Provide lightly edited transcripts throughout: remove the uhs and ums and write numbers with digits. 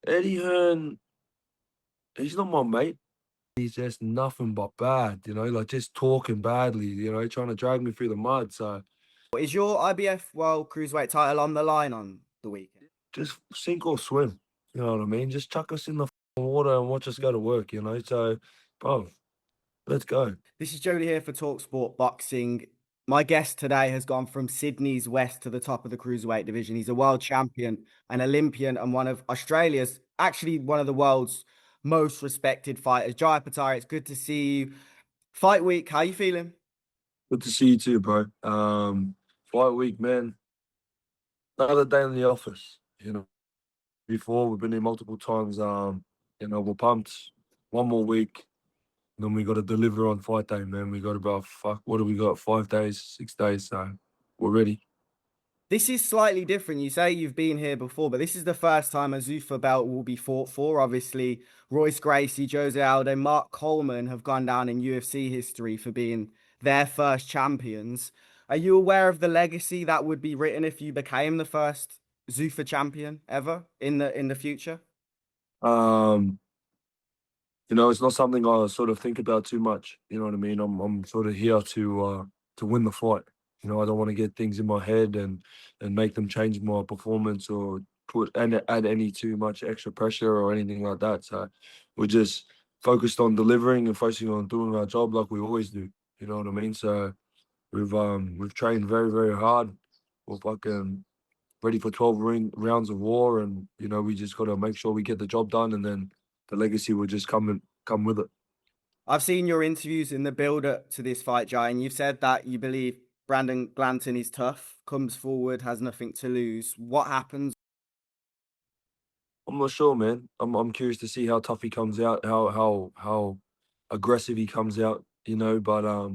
Eddie Hearn, he's not my mate. He's just nothing but bad, like just talking badly, trying to drag me through the mud. So Is your IBF World Cruiserweight title on the line on the weekend? just sink or swim. You know what I mean? Just chuck us in the water and watch us go to work. So, bro, let's go. This is Jody here for talkSPORT Boxing. My guest today has gone from Sydney's West to the top of the cruiserweight division. He's a world champion, an Olympian, and one of Australia's, actually one of the world's most respected fighters. Jai Opetaia, it's good to see you. Fight week, how you feeling? Good to see you too, bro. Fight week, man. Another day in the office. Before we've been here multiple times. We're pumped. One more week. Then we got to deliver on fight day, man. We got about what do we got? 5 days, 6 days. So we're ready. This is slightly different. You say you've been here before, but this is the first time a Zufa belt will be fought for. Obviously, Royce Gracie, Jose Aldo, Mark Coleman have gone down in UFC history for being their first champions. Are you aware of the legacy that would be written if you became the first Zufa champion ever in the future? Um, it's not something I sort of think about too much. You know what I mean? I'm sort of here to win the fight. I don't want to get things in my head and make them change my performance or add any too much extra pressure or anything like that. So we're just focused on delivering and focusing on doing our job like we always do. You know what I mean? So we've trained very, very hard. We're fucking ready for 12 rounds of war, and we just got to make sure we get the job done, and then the legacy will just come with it. I've seen your interviews in the build up to this fight, Jai, and you've said that you believe Brandon Glanton is tough, comes forward, has nothing to lose. What happens? I'm not sure, man. I'm curious to see how tough he comes out, how aggressive he comes out, but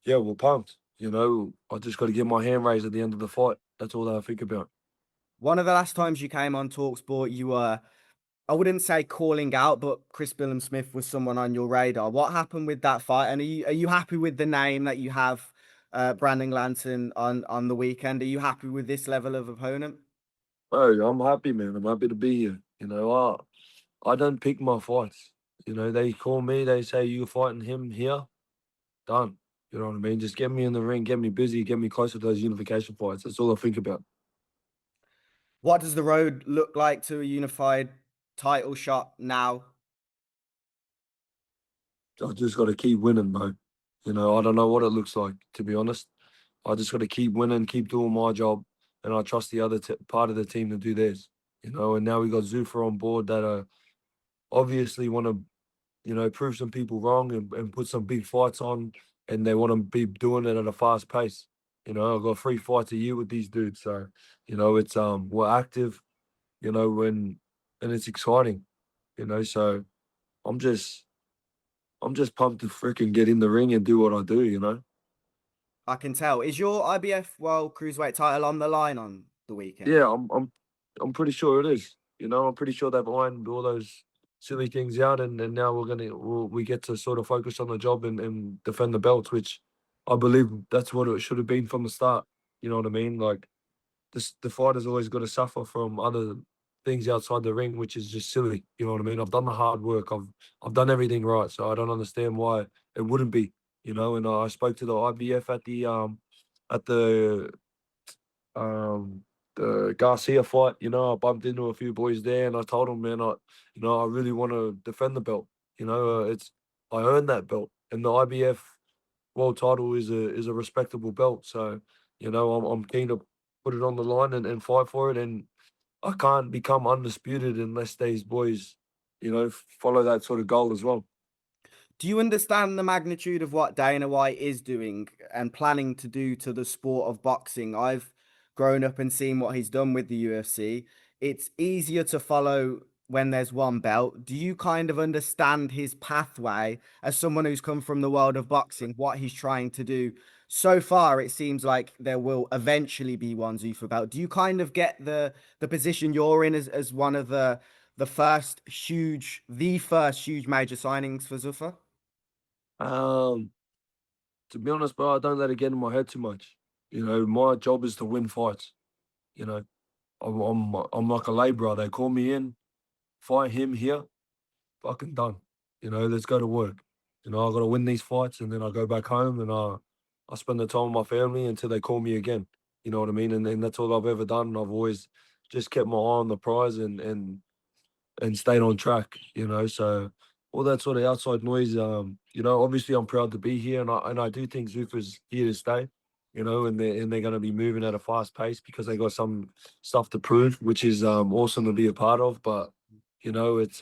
yeah, we're pumped. I just got to get my hand raised at the end of the fight. That's all that I think about. One of the last times you came on talkSPORT, you were, I wouldn't say calling out, but Chris Billum Smith was someone on your radar. What happened with that fight? And are you happy with the name that you have, Brandon Glanton on the weekend? Are you happy with this level of opponent? Oh, I'm happy, man. I'm happy to be here. I don't pick my fights. They call me, they say you're fighting him here. Done. You know what I mean? Just get me in the ring, get me busy, get me closer to those unification fights. That's all I think about. What does the road look like to a unified title shot now? I just got to keep winning, bro. I don't know what it looks like, to be honest. I just got to keep winning, keep doing my job, and I trust the other part of the team to do theirs. And now we got Zufa on board that obviously want to, prove some people wrong and put some big fights on, and they want to be doing it at a fast pace. I've got 3 fights a year with these dudes, so it's we're active, when and it's exciting, So I'm just I'm just pumped to freaking get in the ring and do what I do. I can tell. Is your IBF World Cruiserweight title on the line on the weekend? Yeah, I'm pretty sure it is. I'm pretty sure they've ironed all those silly things out, and now we get to sort of focus on the job and defend the belts, which I believe that's what it should have been from the start. You know what I mean? Like the fighter's always got to suffer from other things outside the ring, which is just silly. You know what I mean? I've done the hard work. I've done everything right, so I don't understand why it wouldn't be. And I spoke to the IBF at um the Garcia fight. I bumped into a few boys there, and I told them, man, I really want to defend the belt. It's I earned that belt, and the IBF world title is a respectable belt. So, I'm keen to put it on the line and fight for it. And I can't become undisputed unless these boys, follow that sort of goal as well. Do you understand the magnitude of what Dana White is doing and planning to do to the sport of boxing? I've grown up and seen what he's done with the UFC. It's easier to follow when there's one belt. Do you kind of understand his pathway as someone who's come from the world of boxing, what he's trying to do? So far, it seems like there will eventually be one Zuffa belt. Do you kind of get the position you're in as one of the first huge major signings for Zuffa? Um, to be honest, bro, I don't let it get in my head too much. My job is to win fights. You know, I'm like a labourer. They call me in, fight him here, fucking done. You know, let's go to work. You know, I got to win these fights, and then I go back home and I spend the time with my family until they call me again. You know what I mean? And then that's all I've ever done. And I've always just kept my eye on the prize and stayed on track. You know, so all that sort of outside noise. You know, obviously I'm proud to be here, and I do think Zuffa's here to stay. You know, and they're going to be moving at a fast pace because they got some stuff to prove, which is awesome to be a part of. But you know, it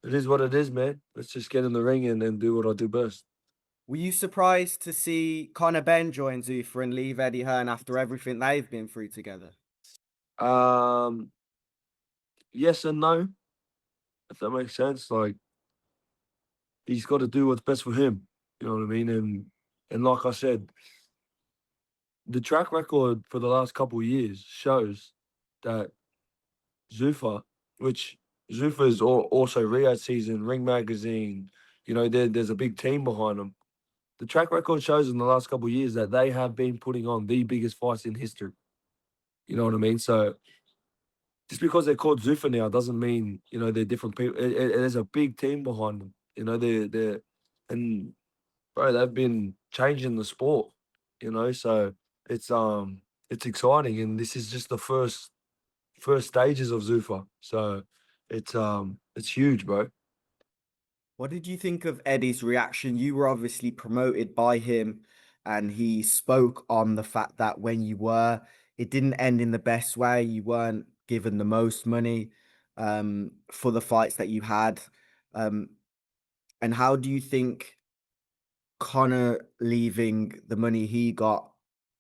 is what it is, man. Let's just get in the ring and do what I do best. Were you surprised to see Conor Benn join Zuffa and leave Eddie Hearn after everything they've been through together? Um, yes and no, if that makes sense. Like he's got to do what's best for him. You know what I mean? And like I said, the track record for the last couple of years shows that Zufa, which Zufa is also Riyadh season, Ring Magazine. You know, there's a big team behind them. The track record shows in the last couple of years that they have been putting on the biggest fights in history. You know what I mean? So just because they're called Zufa now doesn't mean you know they're different people. There's a big team behind them. You know they're and bro they've been changing the sport. You know so it's it's exciting and this is just the first stages of Zufa. So it's huge, bro. What did you think of Eddie's reaction? You were obviously promoted by him, and he spoke on the fact that when you were, it didn't end in the best way. You weren't given the most money for the fights that you had. Um, and how do you think Connor leaving the money he got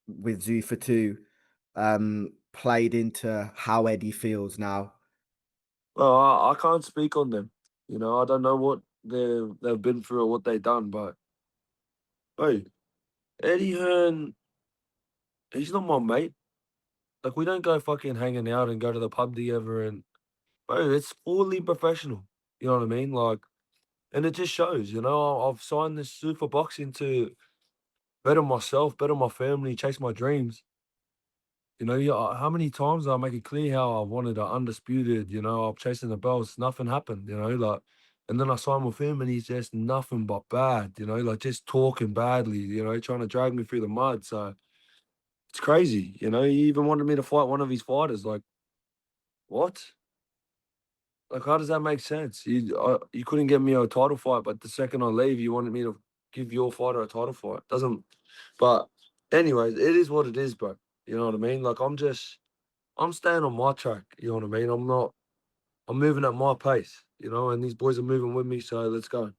with Zuffa too played into how Eddie feels now? Well, I can't speak on them. You know I don't know what they've been through or what they've done, but hey, Eddie Hearn, he's not my mate. Like we don't go fucking hanging out and go to the pub together and bro, it's fully professional. You know what I mean? Like, and it just shows, you know, I've signed this super boxing to better myself, better my family, chase my dreams. You know, yeah, how many times I make it clear how I wanted a undisputed, you know, I'm chasing the belts, nothing happened, you know, like, and then I signed with him and he's just nothing but bad, you know, like just talking badly, you know, trying to drag me through the mud. So it's crazy, you know, he even wanted me to fight one of his fighters. Like, what? Like, how does that make sense? You couldn't get me a title fight, but the second I leave, you wanted me to give your fighter a title fight. Doesn't. But anyways, it is what it is, bro. You know what I mean? Like, I'm staying on my track. You know what I mean? I'm not. I'm moving at my pace. You know, and these boys are moving with me. So let's go.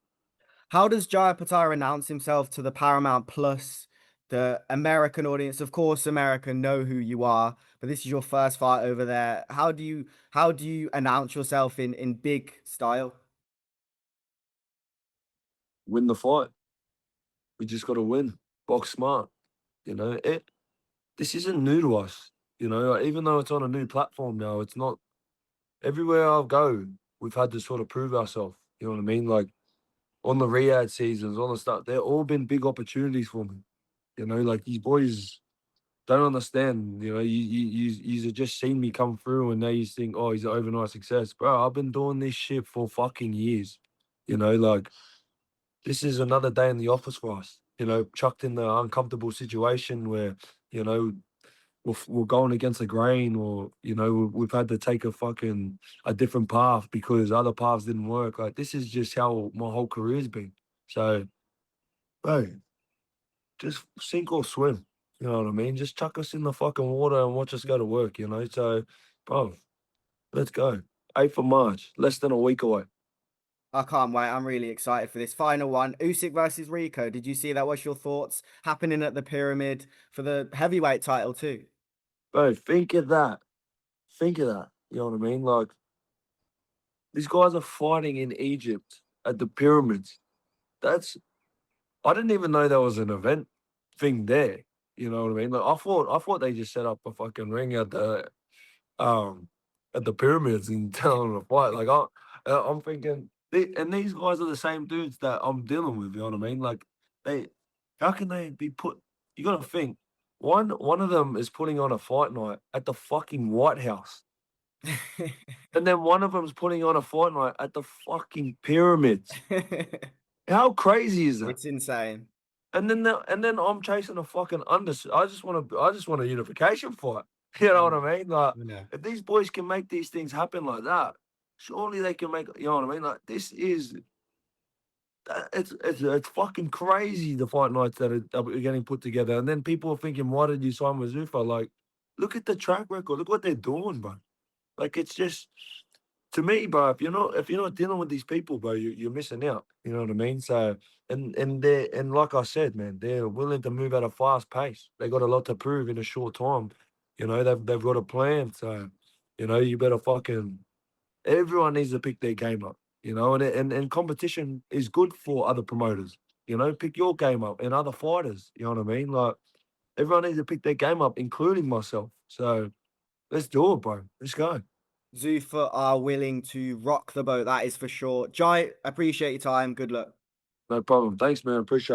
How does Jaya Opetaia announce himself to the Paramount Plus, the American audience? Of course, America know who you are, but this is your first fight over there. How do you announce yourself in big style? Win the fight. We just got to win. Box smart. You know it. This isn't new to us. You know, like, even though it's on a new platform now, it's not. Everywhere I go, we've had to sort of prove ourselves. You know what I mean? Like on the Riyadh seasons, all the stuff, they've all been big opportunities for me. You know, like these boys don't understand. You know, you have just seen me come through, and now you think, oh, he's an overnight success, bro. I've been doing this shit for fucking years. You know, like this is another day in the office for us. You know, chucked in the uncomfortable situation where you know we're going against the grain, or you know we've had to take a different path because other paths didn't work. Like this is just how my whole career's been. So, bro, just sink or swim. You know what I mean? Just chuck us in the fucking water and watch us go to work. You know, so, bro, let's go. 8th of March, less than a week away. I can't wait. I'm really excited for this final one. Usyk versus Rico. Did you see that? What's your thoughts happening at the Pyramid for the heavyweight title too? Bro, think of that. Think of that. You know what I mean? Like these guys are fighting in Egypt at the pyramids. That's I didn't even know there was an event thing there. You know what I mean? Like I thought they just set up a fucking ring um at the pyramids and tell them to fight. Like I'm thinking, and these guys are the same dudes that I'm dealing with. You know what I mean? Like they, how can they be put? You got to think. One of them is putting on a fight night at the fucking White House, and then one of them's putting on a fight night at the fucking pyramids. How crazy is that? It's insane. And then I'm chasing a fucking I just want a unification fight. You know what I mean? Like, I know. if these boys can make these things happen like that, surely they can make, you know what I mean? Like, this is it's fucking crazy, the fight nights that are getting put together. And then people are thinking, why did you sign with Zufa? Like, look at the track record. Look what they're doing, bro. Like, it's just, to me, bro, if you're not dealing with these people, bro, you're missing out. You know what I mean? So, and like I said, man, they're willing to move at a fast pace. They got a lot to prove in a short time. You know, they've got a plan. So, you know, you better fucking, everyone needs to pick their game up. You know, and competition is good for other promoters. You know, pick your game up and other fighters. You know what I mean? Like, everyone needs to pick their game up, including myself. So let's do it, bro. Let's go. Zuffa are willing to rock the boat, that is for sure. Jai, appreciate your time. Good luck. No problem. Thanks, man. Appreciate it.